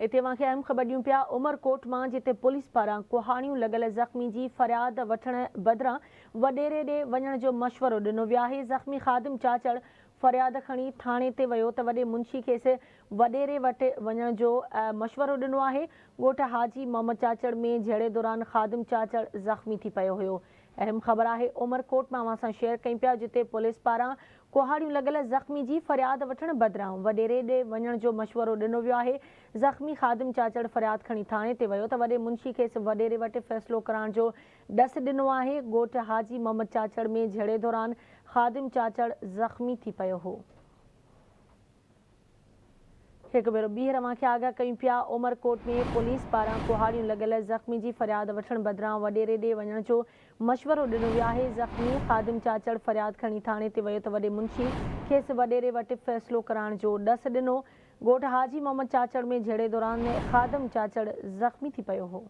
इते वांखे अहम ख़बर ॾियूं पिया उमरकोट मां, जिते पुलिस पारां कुहाड़ियूं लॻल ज़ख़्मी जी फ़रियाद वठण बदिरां वॾेरे ॾे वञण जो मशवरो ॾिनो वियो आहे। ज़ख़्मी ख़ादिम चाचड़ फ़रियाद खणी थाणे ते वियो त वॾे मुंशी खेसि वॾेरे वटि वञण जो मशवरो ॾिनो आहे। ॻोठ हाजी मोहम्मद चाचड़ में झेड़े दौरान ख़ादिम चाचड़ ज़ख़्मी थी पियो हुयो। अहम ख़बर आहे उमरकोट मां असां शेयर कयूं पिया, जिते पुलिस पारां कुहाड़ियूं लॻल ज़ख़्मी जी फ़रियाद वठण बदिरां वॾेरे ॾे वञण जो मशवरो ॾिनो वियो आहे। ज़ख़्मी ख़ादिम चाचड़ फ़रियाद खणी थाणे ते वियो त वॾे मुंशी खेसि वॾेरे वटि फ़ैसिलो करण जो ॾस ॾिनो आहे। ॻोठ हाजी मोहम्मद चाचड़ में झेड़े दौरान ख़ादिम चाचड़ ज़ख़्मी थी पियो हो। हिकु भेरो ॿीहर अव्हांखे आगाह कयूं पिया, उमरकोट में पुलिस पारां कुहाड़ियूं लॻल ज़ख़्मी जी फ़रियाद वठण बदिरां वॾेरे ॾे वञण जो मशवरो ॾिनो वियो आहे। ज़ख़्मी ख़ादिम चाचड़ फ़रियाद खणी थाणे ते वियो त वॾे मुंशी खेसि वॾेरे वटि फ़ैसिलो करण जो ॾस ॾिनो। ॻोठ हाजी मोहम्मद चाचड़ में झेड़े दौरान ख़ादिम चाचड़ ज़ख़्मी थी पियो हो।